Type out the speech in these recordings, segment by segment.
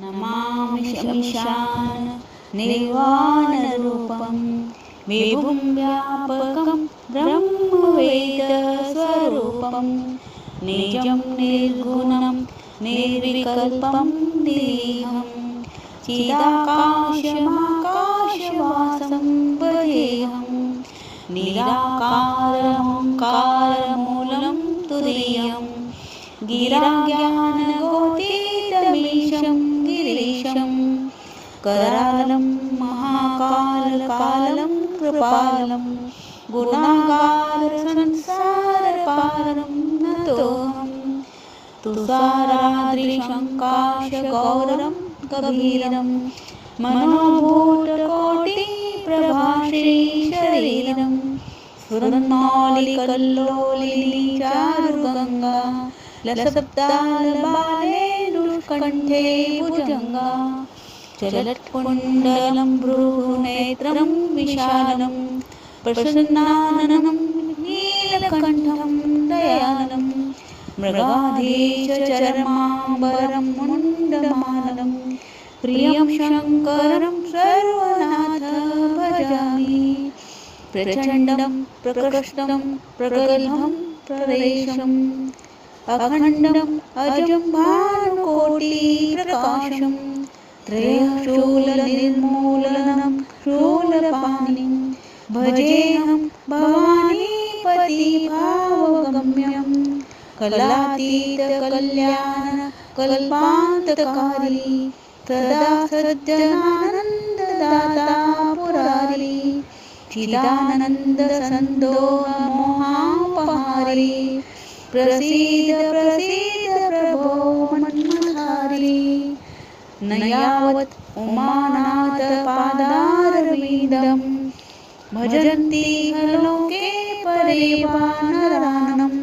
नमामि शमीशान निर्वाणरूपं विभुं व्यापकं ब्रह्मवेदस्वरूपं निजं निर्गुणं निर्विकल्पं निरीहं चिदाकाशमाकाशवासं भजेऽहं निराकारमोङ्कारमूलं तुरीयं गिराज्ञानगोतीतमीशं गिरीशं करालं महाकालकालं कृपालं गुणागारसंसारपारं नतोऽहं तुषाराद्रिशङ्काशगौरं कबीरं मनोभूतकोटिप्रभाश्रीशरीरं स्फुरन्मौलिकल्लोलिनी चारुगङ्गा लसब्दालबाले दुष्कण्ठे भुजङ्गा चलत्कुण्डलं भ्रूनेत्रं विशालं प्रसन्नाननं नीलकण्ठं दयाननं मृगाधीशचरमाम्बरं मुण्डमालं प्रियं शङ्करं सर्वनाथ भजामि प्रचण्डं प्रकृष्टं प्रगल्भं प्ररेशम् अखण्डम् अजं भानुकोटिप्रकाशं त्रयशूलनिर्मूलनं शूलपाणिं भजेऽहं भवानीपतिभावगम्यं कलातीतकल्याणकल्पान्तकारी सदा सज्जनानन्ददाता पुरारी चिदानन्दसन्दोहमोहापहारी प्रसीद प्रसीद प्रभो मन्मथारी न यावत् उमानाथ पादारविन्दं भजन्ति लोके परे वा नरानं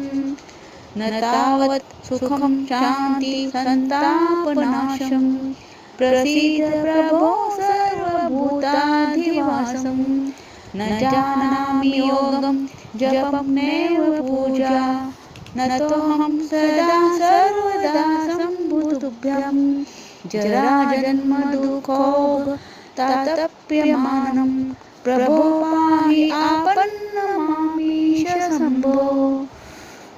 न तावत् सुखं शान्ति सन्तापनाशं प्रसीद प्रभो सर्वभूताधिवासं न जानामि योगं जपं नैव पूजा न तोऽहं सदा सर्वदा सम्भूतुभ्यं जराजन्मदुःखोगतातप्यमानं प्रभो पाहि आपन्नमामीश शम्भो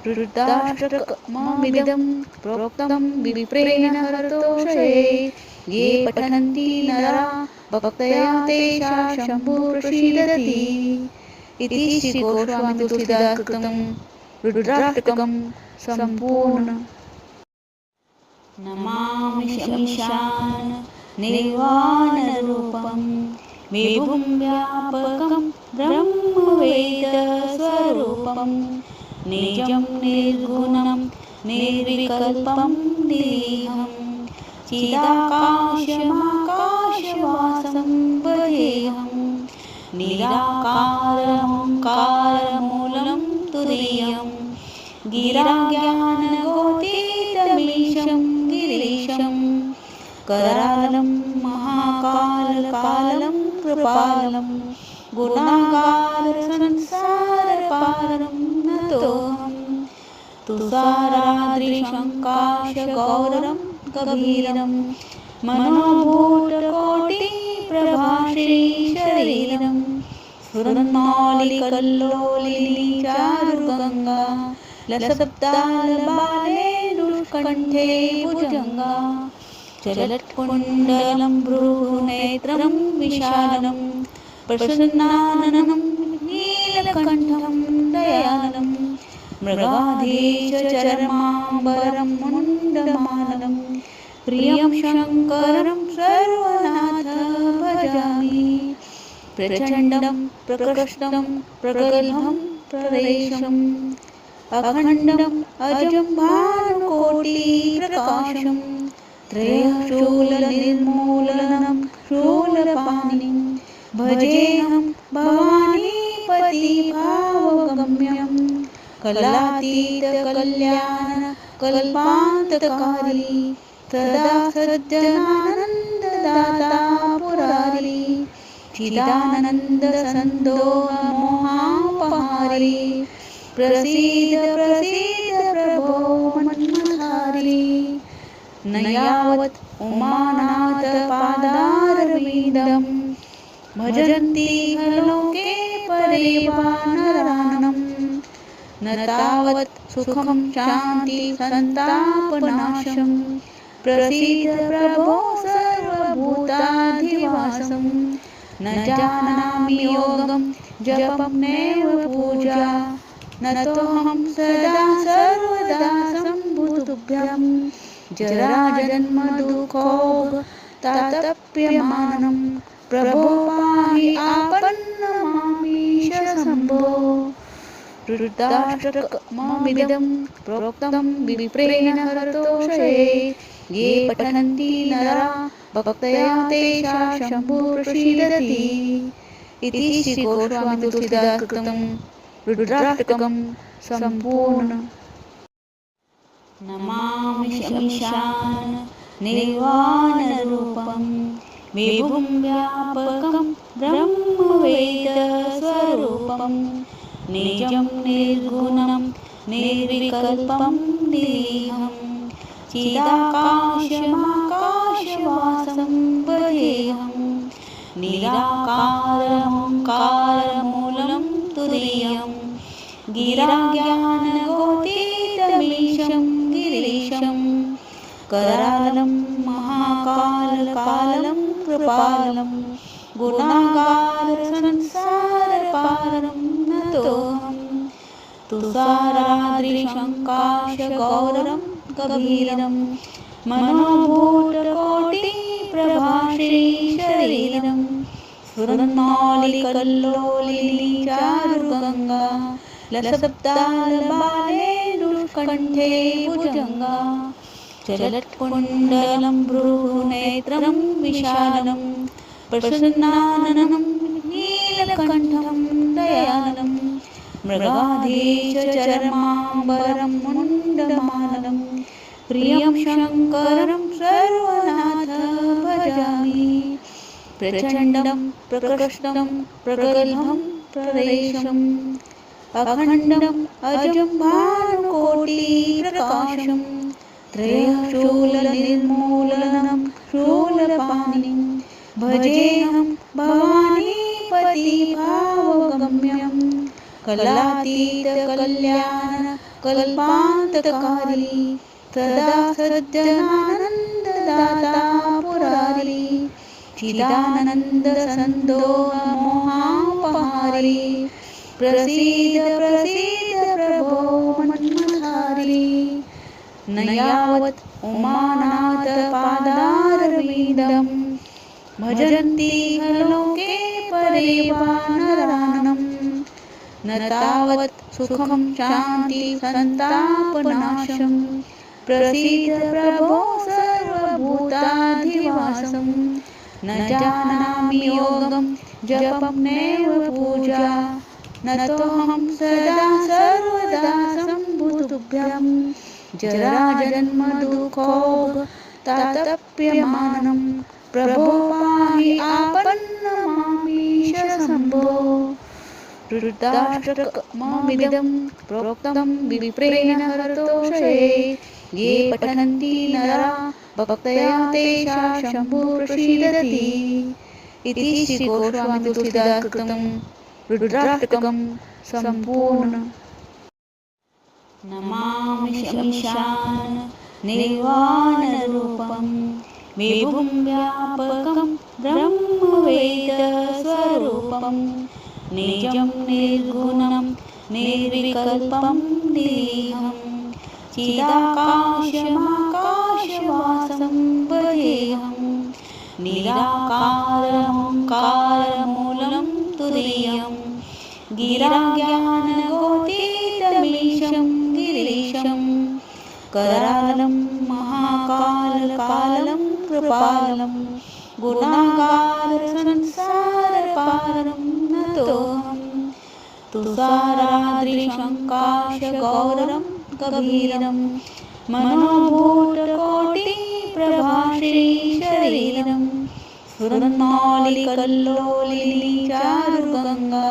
रुद्राष्टकमिदं प्रोक्तं विप्रेण हरतोषये ये पठन्ति नरा भक्त्या तेषां शम्भो प्रसीदति इति श्रीगोस्वामी तुलसीदासकृतं रुद्राष्टकं सम्पूर्ण। नमामि शमीशान निर्वाणरूपं विभुं व्यापकं ब्रह्मवेदस्वरूपं निजं निर्गुणं निर्विकल्पं निरीहं चिदाकाशमाकाशवासं भजेऽहं निराकारमोङ्कारमूलं तुरीयं गिराज्ञानगोतीतमीशं गिरीशं करालं महाकालकालं कृपालं गुणागारसंसारपारं नतोऽहं तुषाराद्रिशङ्काशगौरं कबीरं मनोभूतकोटिप्रभाश्रीशरीरं स्फुरन्मौलिकल्लोलिनी चारुगङ्गा लसब्दालबाले दुष्कण्ठे भुजङ्गा चलत्कुण्डलं भ्रूनेत्रं विशालं प्रसन्नाननं नीलकण्ठं दयानं मृगाधीशचरमाम्बरं मुण्डमालं प्रियं शङ्करं सर्वनाथ भजामि प्रचण्डं प्रकृष्टं प्रगल्भं प्ररेशम् अखण्डम् अजं भानुकोटिप्रकाशं त्रयशूलनिर्मूलनं शूलपाणिं भजेऽहं भवानीपतिभावगम्यं कलातीतकल्याणकल्पान्तकारी सदा सज्जनानन्ददाता पुरारी चिदानन्दसन्दोहमोहापहारी प्रसीद प्रसीद प्रभो मन्मथारी न यावत् उमानाथ पादारविन्दं भजन्ति लोके परिवानरानं न तावत् सुखं शान्ति संतापनाशं प्रसीद प्रभो सर्वभूताधिवासं न जानामि योगं जपं नैव पूजा न तोऽहं सदा सर्वदा सम्भुतुभ्यं जराजन्म दुःखोग तातप्यमानं प्रभो पाहि आपन्नमामीश शम्भो। धृतराष्ट्रकममिदं प्रोक्तं विप्रेण हरतोषये ये पठन्ति नरा भक्त्या तेषां शम्भो प्रसीदति इति श्री गोस्वामी तुलसीदास कृतं रुद्राष्टकं सम्पूर्ण। नमामि शमीशान निर्वाणरूपं विभुं व्यापकं ब्रह्मवेदस्वरूपं निजं निर्गुणं निर्विकल्पं निरीहं चिदाकाशमाकाशवासं भजेऽहं निराकारमोङ्कारमूलं तुरीयं गिराज्ञानगोतीतमीशं गिरीशं करालं महाकालकालं कृपालं गुणागारसंसारपारं नतोऽहं तुषाराद्रिशङ्काशगौरं गभीरं मनोभूतकोटिप्रभाश्रीशरीरं स्फुरन्मौलिकल्लोलिनीचारुगङ्गा लसप्तालबालेन्दुकण्ठे भुजङ्गा चलत्कुण्डलं भ्रूनेत्रं विशालं प्रसन्नाननं नीलकण्ठं दयालं मृगाधीशचरमाम्बरं मुण्डमालं प्रियं शङ्करं सर्वनाथ भजामि प्रचण्डं प्रकृष्टं प्रगल्भं प्ररेशम् अखण्डम् अजं भानुकोटिप्रकाशं त्रयशूलनिर्मूलनं शूलपाणिं भजेऽहं भवानीपतिभावगम्यं कलातीतकल्याण कल्पान्तकारी सदा सज्जनानन्ददाता पुरारी चिदानन्दसन्दोहमोहापहारी प्रसीद प्रसीद प्रभो मन्मथारी न यावत् उमानाथ पादारविन्दं भजन्ति लोके परिवानरानं न तावत् सुखं शान्ति संतापनाशं प्रसीद प्रभो सर्वभूताधिवासं न जानामि योगं जपं नैव पूजा न तोऽहं सदा सर्वदा सम्भुतुभ्यं जराजन्म दुःखोग तातप्यमानं प्रभो पाहि आपन्नमामीश शम्भो। धृतराष्ट्रकममिदं प्रोक्तं विप्रेण हरतोषये ये पठन्ति नरा भक्त्या तेषां शम्भो प्रसीदति इति श्री गोस्वामी तुलसीदास कृतं रुद्राष्टकं सम्पूर्ण। नमामि शमीशान निर्वाणरूपं विभुं व्यापकं ब्रह्मवेदस्वरूपं निजं निर्गुणं निर्विकल्पं निरीहं चिदाकाशमाकाशवासं भजेऽहं निराकारमोङ्कारमूलं तुरीयं गिराज्ञानगोतीतमीशं गिरीशं करालं महाकालकालं कृपालं गुणागारसंसारपारं नतोऽहं तुषाराद्रिशङ्काशगौरं गभीरं मनोभूतकोटिप्रभाश्रीशरीरं स्फुरन्मौलिकल्लोलिनीचारुगङ्गा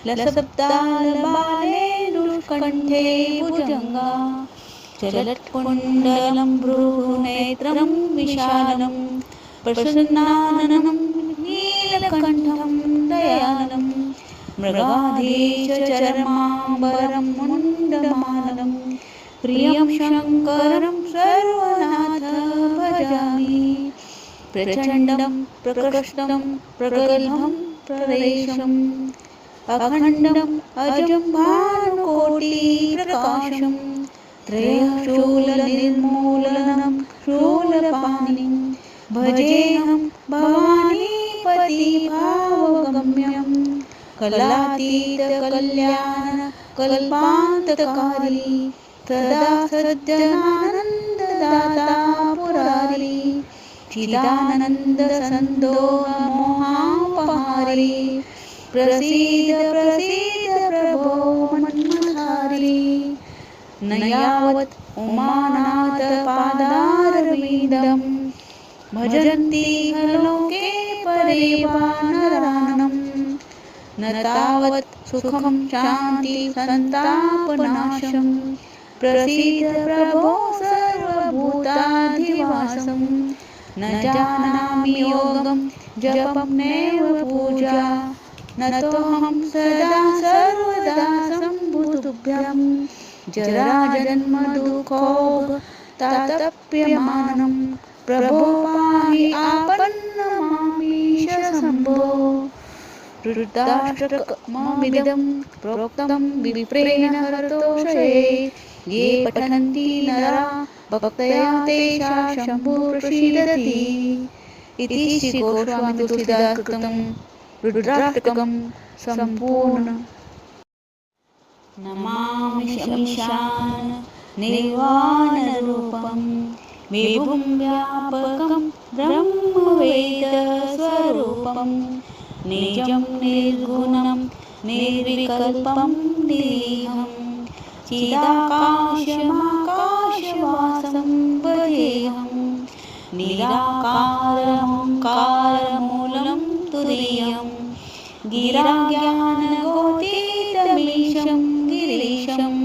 लसप्तालबालेन्दुकण्ठे भुजङ्गा चलत्कुण्डलं भ्रूनेत्रं विशालं प्रसन्नाननं नीलकण्ठं दयालं मृगाधीशचर्माम्बरं मुण्डमालं प्रियं शङ्करं सर्वनाथ भजामि प्रचण्डं प्रकृष्टं प्रगल्भं प्ररेशम् अखण्डम् अजं भानुकोटिप्रकाशं त्रयशूलनिर्मूलनं शूलपाणिं भजेऽहं भवानीपतिभावगम्यं कलातीतकल्याण कल्पान्तकारी सदा सज्जनानन्ददाता पुरारी चिदानन्दसन्दोहमोहापहारी प्रसीद प्रसीद प्रभो मन्मथारी न यावत् उमानाथ पादारविन्दं भजन्ति लोके परे वा नरानं न तावत् सुखं शान्ति सन्तापनाशं प्रसीद प्रभो सर्वभूताधिवासं न जानामि योगं जपं नैव पूजा न तोऽहं सदा सर्वदा सम्भूतुभ्यं जराजन्मदुःखोपताप्यमानं प्रभो पाहि आपन्नमामीश शम्भो रुद्राष्टकमिदं प्रोक्तं विप्रेण हरतोषये ये पठन्ति नरा भक्त्या तेषां शम्भो प्रसीदति इति श्री गोस्वामी तुलसीदास कृतं रुद्राष्टकं सम्पूर्ण। नमामि शमीशान निर्वाणरूपं विभुं व्यापकं ब्रह्मवेदस्वरूपं निजं निर्गुणं निर्विकल्पं निरीहं चिदाकाशमाकाशवासं भजेऽहं निराकारमोङ्कारमूलं तुरीयं गिराज्ञानगोतीतमीशं गिरीशं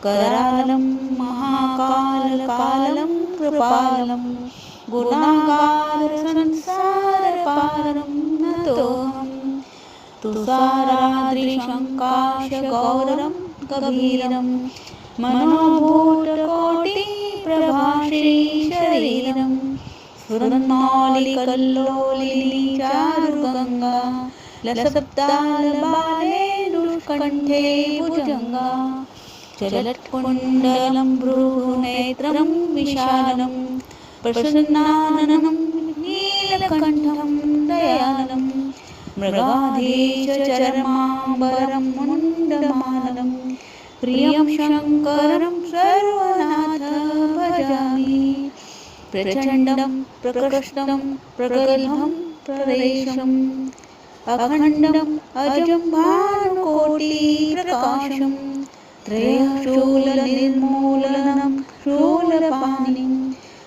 करालं महाकालकालं कृपालं गुणागारसंसारपारं नतोऽहं तुषाराद्रिशङ्काशगौरं गभीरं मनोभूतकोटिप्रभाश्रीशरीरं स्फुरन्मौलिकल्लोलिनी चारुगङ्गा लसब्दालबाले दुष्कण्ठे भुजङ्गा चलत्कुण्डलं भ्रूनेत्रं विशालं प्रसन्नाननं नीलकण्ठं दयालं मृगाधीशचर्माम्बरं मुण्डमालं प्रियं शङ्करं सर्वनाथ भजामि प्रचण्डं प्रकृष्टं प्रगल्भं प्ररेशम् अखण्डम् अजं भानुकोटिप्रकाशं त्रयशूलनिर्मूलनं शूलपाणिं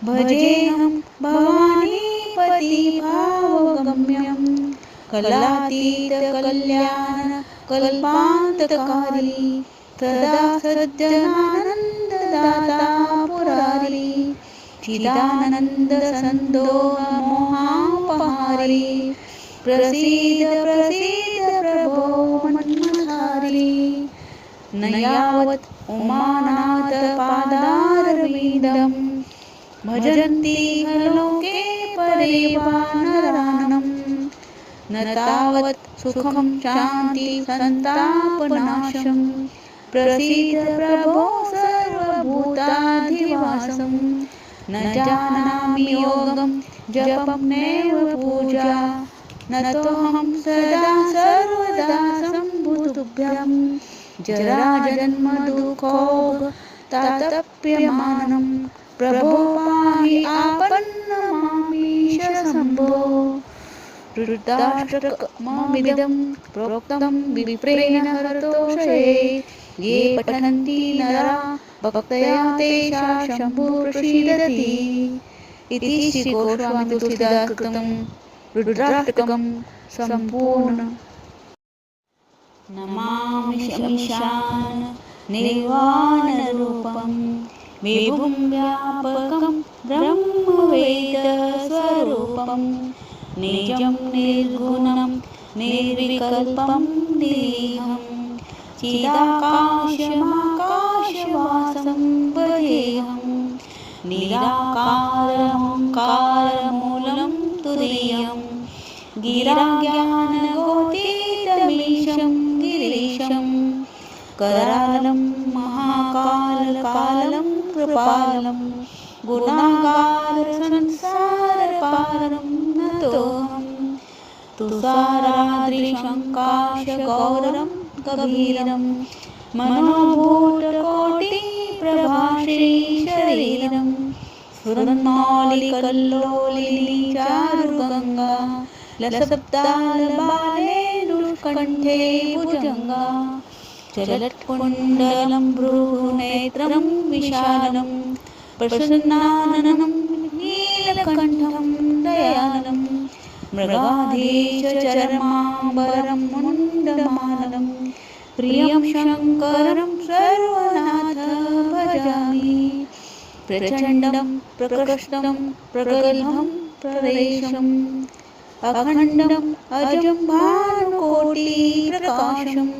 भजेऽहं भवानीपतिभावगम्यं कलातीतकल्याण कल्पान्तकारी सदा सज्जनानन्ददाता पुरारी चिदानन्दसन्दोहमोहापहारी प्रसीद प्रसीद प्रभो मन्मथारी न यावत् उमानाथ पादारविन्दं भजन्ति लोके परे वा नरानं न तावत् सुखं शान्ति सन्तापनाशं प्रसीद प्रभो सर्वभूताधिवासं न जानामि योगं जपं नैव पूजा न तोऽहं सदा सर्वदा सम्भूतुभ्यं जराजन्मदुःखोपताप्यमानं प्रभो पाहि आपन्नमामीश शम्भो रुद्राष्टकमिदं प्रोक्तं विप्रेण हरतोषये ये पठन्ति नरा भक्त्या तेषां शम्भो प्रसीदति इति श्री गोस्वामी तुलसीदास कृतं रुद्राष्टकं सम्पूर्ण। नमामि शमीशान निर्वाणरूपं विभुं व्यापकं ब्रह्मवेदस्वरूपं निजं निर्गुणं निर्विकल्पं निरीहं चिदाकाशमाकाशवासं भजेऽहं निराकारमोङ्कारमूलं तुरीयं गिराज्ञानगोतीतमीशं गिरीशं करालं महाकालकालं कृपालं गुणागारसंसारपारं नतोऽहं तुषाराद्रिशङ्काशगौरं गभीरं मनोभूतकोटिप्रभाश्रीशरीरं स्फुरन्मौलिकल्लोलिनी चारुगङ्गा लसब्दालबाले दुष्कण्ठे भुजङ्गा चलत्कुण्डलं भ्रूनेत्रं विशालं प्रसन्नाननं नीलकण्ठं दयालं मृगाधीशचरमाम्बरं मुण्डमालं प्रियं शङ्करं सर्वनाथ भजामि प्रचण्डं प्रकृष्टं प्रगल्भं प्रवेशम् अखण्डम् अजं भानुकोटिप्रकाशं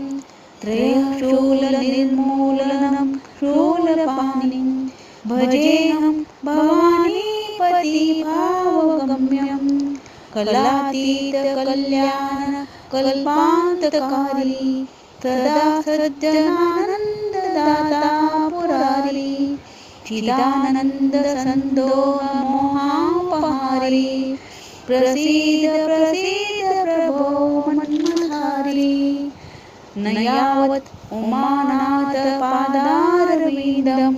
त्रयशूलनिर्मूलनं शूलपाणिं भजेऽहं भवानीपतिभावगम्यं कलातीतकल्याणकल्पान्तकारी सदा सज्जनानन्ददाता पुरारी चिदानन्दसन्दोहमोहापहारी प्रसीद प्रसीद प्रभो मन्मथारी न यावत् उमानाथ पादारविन्दं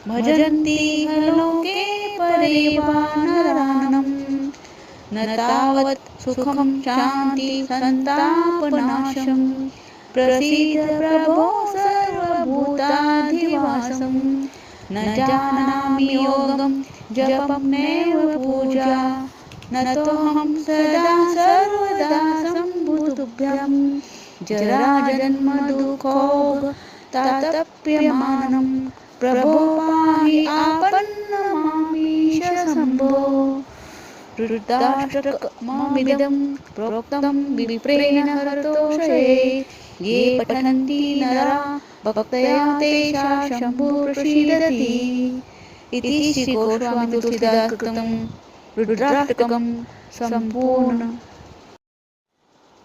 भजन्ति लोके परिवानरानं न तावत् सुखं शान्ति सन्तापनाशं प्रसीद प्रभो सर्वभूताधिवासं न जानामि योगं जपं नैव पूजा न तोऽहं सदा सर्वदा सम्भुतुभ्यं जराजन्मदुःखोगतातप्यमानं प्रभो पाहि आपन्नमामीश शम्भो रुद्राष्टकमिदं प्रोक्तं विप्रेण हरतोषये ये पठन्ति नरा भक्त्या तेषां शम्भुः प्रसीदति इति श्री गोस्वामी तुलसीदास कृतं रुद्राष्टकं सम्पूर्ण।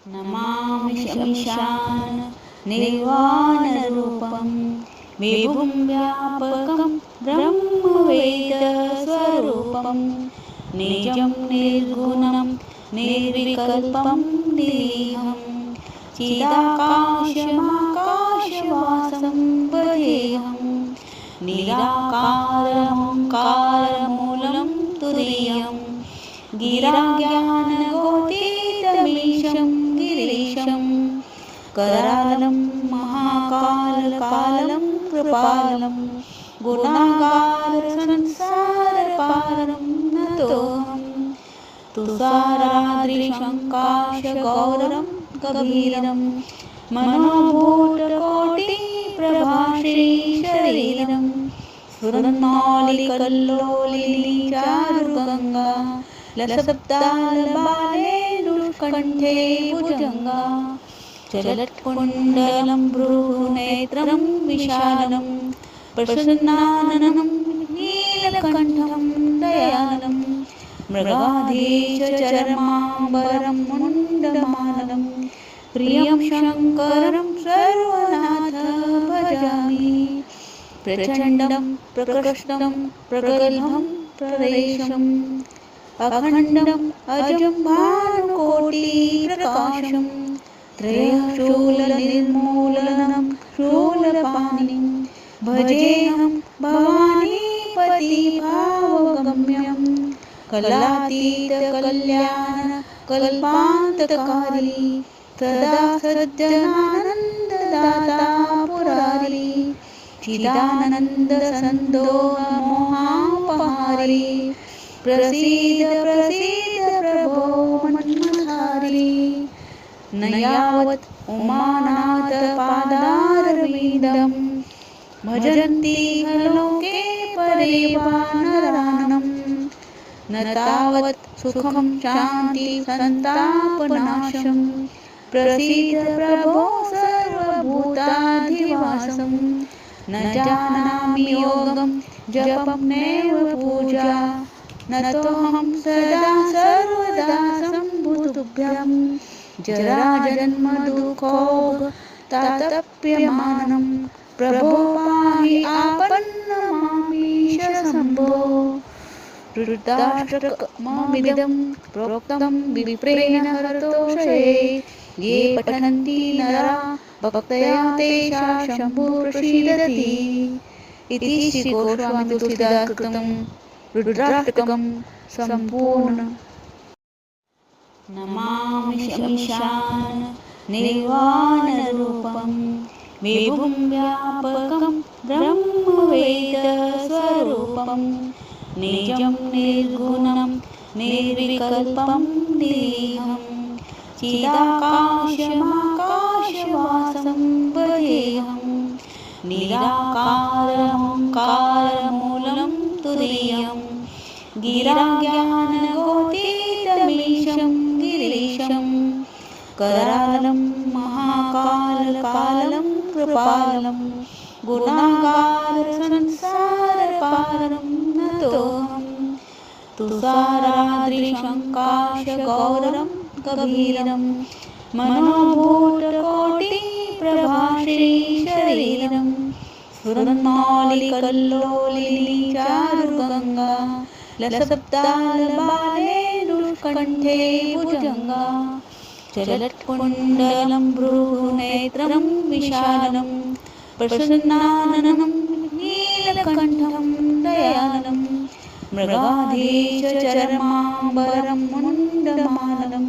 नमामि शमीशान निर्वाणरूपं विभुं व्यापकं ब्रह्मवेदस्वरूपं निजं निर्गुणं निर्विकल्पं निरीहं चिदाकाशमाकाशवासं भजेऽहं निराकारमोङ्कारमूलं तुरीयं गिराज्ञानगोतीतमीशं गिरीशं करालं महाकालकालं कृपालं गुणागारसंसारपारं नतोऽहं तुषाराद्रिशङ्काशगौरं गभीरं मनोभूतकोटिप्रभाश्रीशरीरं स्फुरन्मौलिकल्लोलिनी चारुगङ्गा लसब्दालबाले दुष्कण्ठे भुजङ्गा चलत्कुण्डलं भ्रूनेत्रं विशालं प्रसन्नाननं नीलकण्ठं दयालं मृगाधीशचरमाम्बरं मुण्डमालं प्रियं शङ्करं सर्वनाथ भजामि प्रचण्डं प्रकृष्टं प्रगल्भं प्रवेशम् अखण्डम् अजं भानुकोटिप्रकाशं त्रयशूलनिर्मूलनं शूलपाणिं भजेऽहं भवानीपतिभावगम्यं कलातीतकल्याणकल्पान्तकारी सदा सज्जनानन्ददाता पुरारी चिदानन्दसन्दोहमोहापहारी प्रसीद प्रसीद प्रभो मन्मथारी न यावत् उमानाथ पादारविन्दं भजन्ति लोके परिवानरानं न तावत् सुखं शान्ति संतापनाशं प्रसीद प्रभो सर्वभूताधिवासं न जानामि योगं जपं नैव पूजा न तोऽहं सदा सर्वदा सम्भुतुभ्यं जराजन्म दुःखोग तातप्यमानं प्रभो पाहि आपन्नमामीश शम्भो। धृतराष्ट्रकमिदं प्रोक्तं विप्रेण हरतोषये ये पठन्ति नरा भक्त्या तेषां शम्भुः प्रसीदति इति श्री गोस्वामी तुलसीदास कृतं रुद्राष्टकं सम्पूर्ण। नमामि शमीशान निर्वाणरूपं विभुं व्यापकं ब्रह्मवेदस्वरूपं निजं निर्गुणं निर्विकल्पं निरीहं चिदाकाशमाकाशवासं भजेऽहं निराकारमोङ्कारमूलं तुरीयं गिराज्ञानगोतीतमीशं गिरीशं करालं महाकालकालं कृपालं गुणागारसंसारपारं नतोऽहं तुषाराद्रिशङ्काशगौरं गभीरं मनोभूतकोटिप्रभाश्रीशरीरं स्फुरन्मौलिकल्लोलिनी चारुगङ्गा लसब्दालबालेन्दुकण्ठे भुजङ्गा चलत्कुण्डलं भ्रूनेत्रं विशालं प्रसन्नाननं नीलकण्ठं दयालं मृगाधीशचर्माम्बरं मुण्डमालं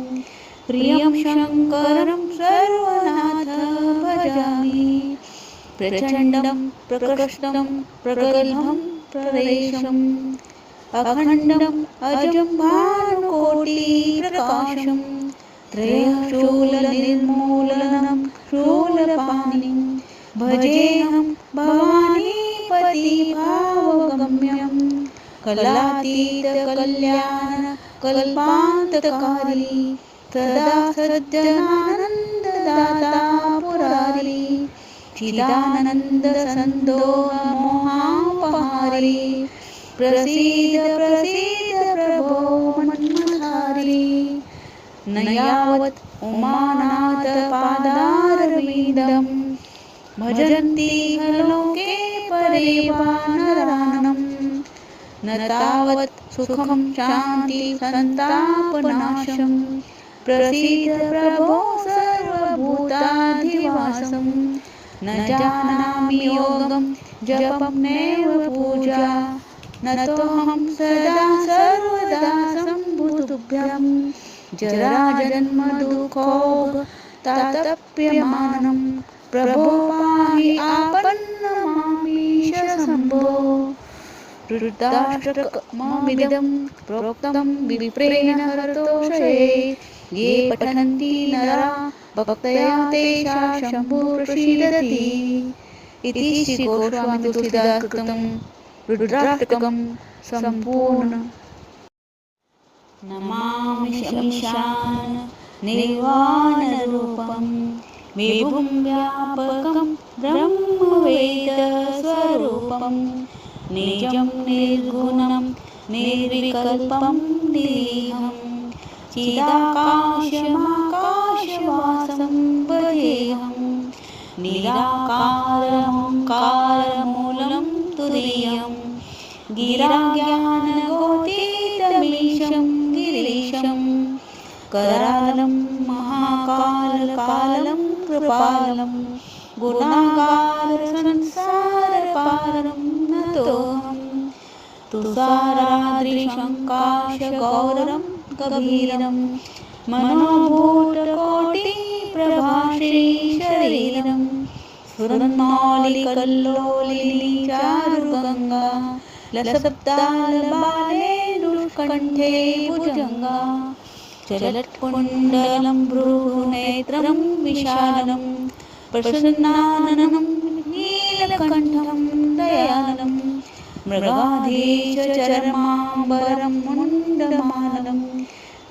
प्रियं शङ्करं सर्वनाथ भजामि प्रचण्डं प्रकृष्टं प्रगल्भं प्ररेशम् अखण्डम् अजं भानुकोटिप्रकाशं त्रयशूलनिर्मूलनं शूलपाणिं भजेऽहं भवानीपतिभावगम्यं कलातीतकल्याण कल्पान्तकारी सदा सज्जनानन्ददाता पुरारी चिदानन्दसन्दोहमोहापहारी प्रसीद प्रभो मन्मथारी न यावत् उमानाथ पादारविन्दं भजन्ति लोके परिवानरानं न तावत् सुखं शान्ति संतापनाशं प्रसीद प्रभो सर्वभूताधिवासं न जानामि योगं जपं नैव पूजा न तोऽहं सदा सर्वदा सम्भुतुभ्यं जराजन्म दुःखोग तातप्यमानं प्रभो पाहि आपन्नमामीश शम्भो। धृतराष्ट्रकमिदं प्रोक्तं विप्रेण हरतोषये ये पठन्ति नरा भक्त्या तेषां शम्भुः प्रसीदति इति श्री गोस्वामी तुलसीदास कृतं रुद्राष्टकं सम्पूर्ण। नमामि शमीशान निर्वाणरूपं विभुं व्यापकं ब्रह्मवेदस्वरूपं निजं निर्गुणं निर्विकल्पं निरीहं चिदाकाशमाकाशवासं भजेऽहं निराकारमोङ्कारमूलं तुरीयं गिराज्ञानगोतीतमीशं गिरीशं करालं महाकालकालं कृपालं गुणागारसंसारपारं नतोऽहं तुषाराद्रिशङ्काशगौरं गभीरं मनोभूतकोटिप्रभाश्रीशरीरं स्फुरन्मौलिकल्लोलिनी चारुगङ्गा लसब्दालबालेन्दुकण्ठे भुजङ्गा चलत्कुण्डलं भ्रूनेत्रं विशालं प्रसन्नाननं नील नीलकण्ठं दयालं मृगाधीशचर्माम्बरं मुण्डमालं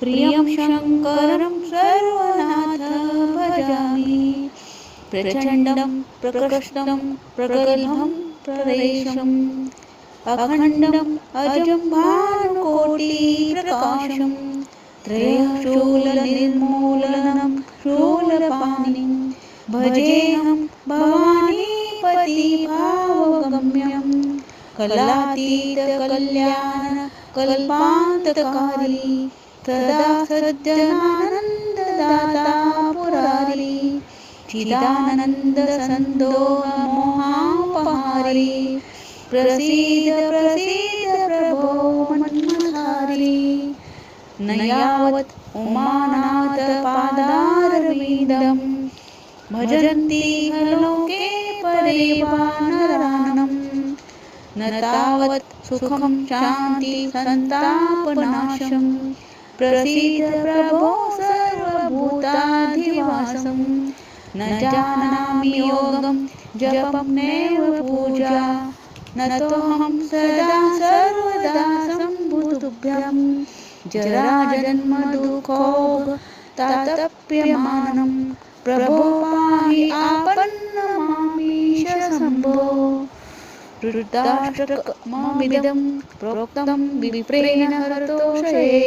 प्रियं शङ्करं सर्वनाथ भजामि प्रचण्डं प्रकृष्टं प्रगल्भं प्ररेशम् अखण्डम् अजं भानुकोटिप्रकाशं त्रयशूलनिर्मूलनं शूलपाणिं भजेऽहं भवानीपतिभावगम्यं कलातीतकल्याण कल्पान्तकारी सदा सज्जनानन्ददाता पुरारी चिदानन्दसन्दोहमोहापहारी प्रसीद प्रसीद प्रभो मन्मथारी न यावत् उमानाथ पादारविन्दं भजन्ति लोके परे वानरानं न तावत् सुखं शान्ति सन्तापनाशं प्रसीद प्रभो सर्वभूताधिवासं न जानामि योगं जपं नैव पूजा न तोऽहं सदा सर्वदा सम्भूतुभ्यं जराजन्मदुःखोपतातप्यमानं प्रभो पाहि आपन्नमामीश शम्भो रुद्राष्टकमिदं प्रोक्तं विप्रेण हरतोषये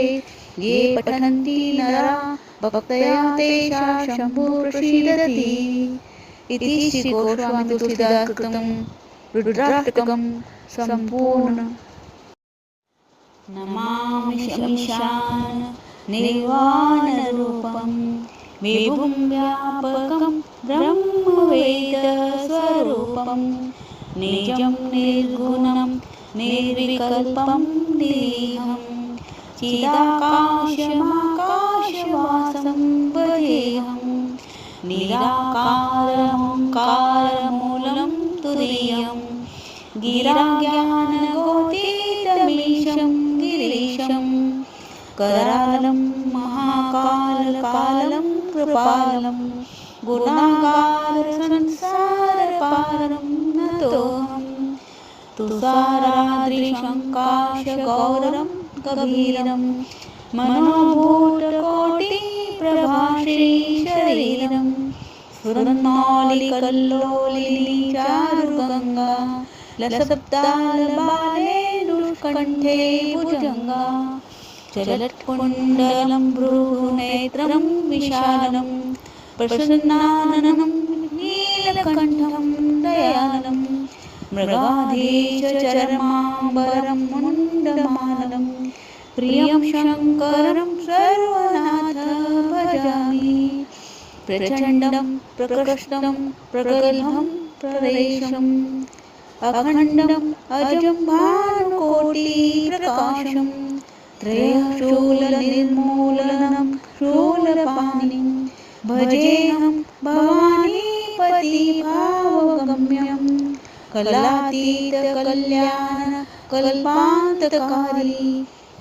ये पठन्ति नरा भक्त्या तेषां शम्भो प्रसीदति इति श्री गोस्वामी तुलसीदास कृतं रुद्राष्टकं सम्पूर्ण। नमामि शमीशान निर्वाणरूपं विभुं व्यापकं ब्रह्मवेदस्वरूपं निजं निर्गुणं निर्विकल्पं निरीहं चिदाकाशमाकाशवासं भजेऽहं निराकारमोङ्कारमूलं तुरीयं गिराज्ञानगोतीतमीशं गिरीशं करालं महाकालकालं कृपालं गुणागारसंसारपारं नतोऽहं तुषाराद्रिशङ्काशगौरं गभीरं मनोभूतकोटिप्रभाश्रीशरीरं स्फुरन्मौलिकल्लोलिनीचारुगङ्गा लसब्दालबालेन्दुकण्ठे भुजङ्गा चलत्कुण्डलं भ्रूनेत्रं विशालं प्रसन्नाननं नीलकण्ठं दयालं मृगाधीशचर्माम्बरं मुण्डमालं प्रियं शङ्करं सर्वनाथ भजामि प्रचण्डं प्रकृष्टं प्रगल्भं प्ररेशम् अखण्डम् अजं भानुकोटिप्रकाशं त्रयशूलनिर्मूलनं शूलपाणिं भजेऽहं भवानीपतिभावगम्यं कलातीतकल्याण कल्पान्तकारी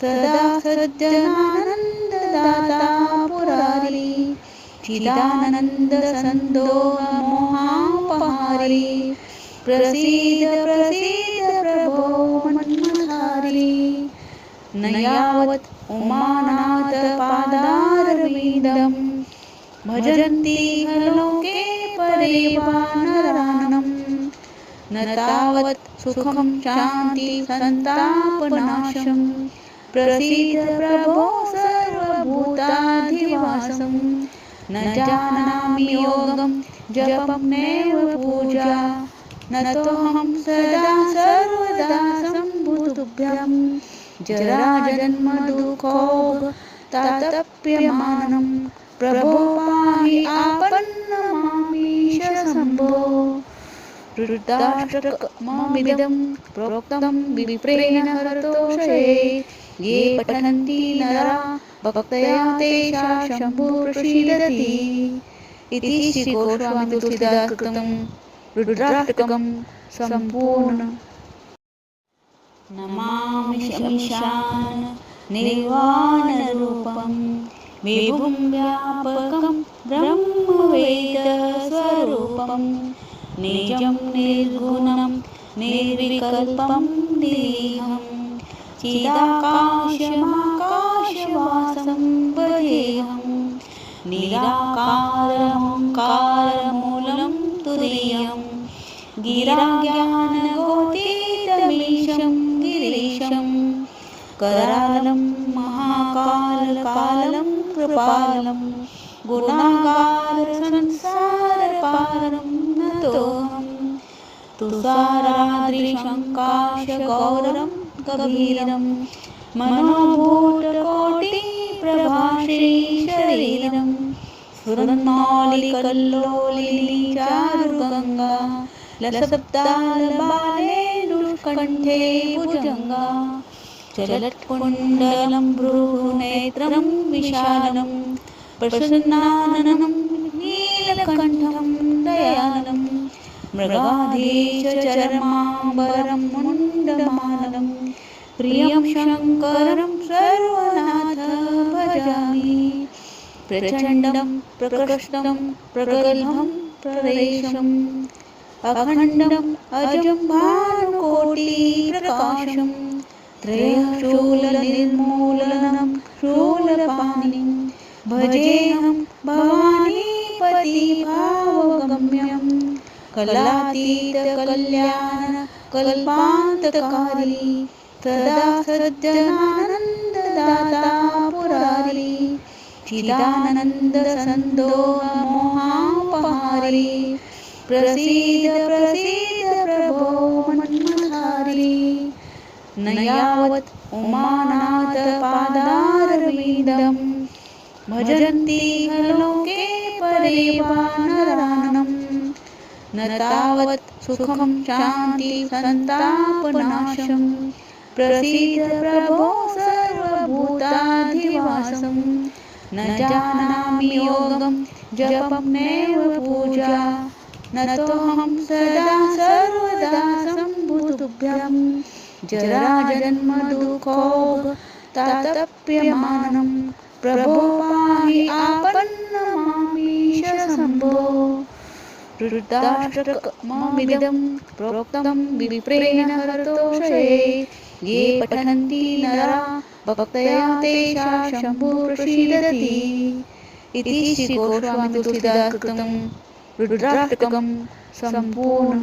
सदा सज्जनानन्ददाता पुरारी चिदानन्दसन्दोहमोहापहारी प्रसीद प्रसीद प्रभो मन्मथारी न यावत् उमानाथ पादारविन्दं भजन्ति लोके परे वानरानं न तावत् सुखं शान्ति सन्तापनाशं प्रसीद प्रभो सर्वभूताधिवासं न जानामि योगं जपं नैव पूजा न तोऽहं सदा सर्वदा सम्भूतुभ्यं जराजन्मदुःखोपतातप्यमानं प्रभो पाहि आपन्नमामीश शम्भो रुद्राष्टकमिदं प्रोक्तं विप्रेण हरतोषये ये पठन्ति नरा भक्त्या तेषां शम्भो प्रसीदति इति श्री गोस्वामी तुलसीदास कृतं रुद्राष्टकं सम्पूर्ण। नमामि शमीशान निर्वाणरूपं विभुं व्यापकं ब्रह्मवेदस्वरूपं निजं निर्गुणं निर्विकल्पं निरीहं चिदाकाशमाकाशवासं भजेऽहं निराकारमोङ्कारमूलं तुरीयं गिराज्ञानगोतीतमीशं गिरीशं करालं महाकालकालं कृपालं गुणागारसंसारपारं नतोऽहं तुषाराद्रिशङ्काशगौरं गभीरं मनोभूतकोटिप्रभाश्रीशरीरं स्फुरन्मौलिकल्लोलिनीचारुगङ्गा लसब्दालबालेन्दुकण्ठे भुजङ्गा चलत्कुण्डलं भ्रूनेत्रं विशालं प्रसन्नाननं नीलकण्ठं दयालं मृगाधीशचर्माम्बरं मुण्डमालं प्रियं शङ्करं सर्वनाथ भजामि प्रचण्डं प्रकृष्टं प्रगल्भं प्ररेशम् अखण्डम् अजं भानुकोटिप्रकाशं त्रयशूलनिर्मूलनं शूलपाणिं भजेऽहं भवानीपतिभावगम्यं कलातीतकल्याणकल्पान्तकारी सदा सज्जनानन्ददाता पुरारी चिदानन्दसन्दोहमोहापहारी प्रसीद प्रसीद प्रभो मन्मथारी न यावत् उमानाथ पादारविन्दं भजन्ति लोके परे वा नरानं न तावत् सुखं शान्ति सन्तापनाशं प्रसीद प्रभो सर्वभूताधिवासं न जानामि योगं जपं नैव पूजा न तोऽहं सदा सर्वदा सम्भुतुभ्यं जराजन्मदुःखोगतातप्यमानं प्रभो पाहि आपन्नमामीश शम्भो रुद्राष्टकमिदं प्रोक्तं विप्रेण हरतोषये ये पठन्ति नरा भक्त्या तेषां शम्भुः प्रसीदति इति श्री गोस्वामी तुलसीदास कृतं रुद्राष्टकं संपूर्ण।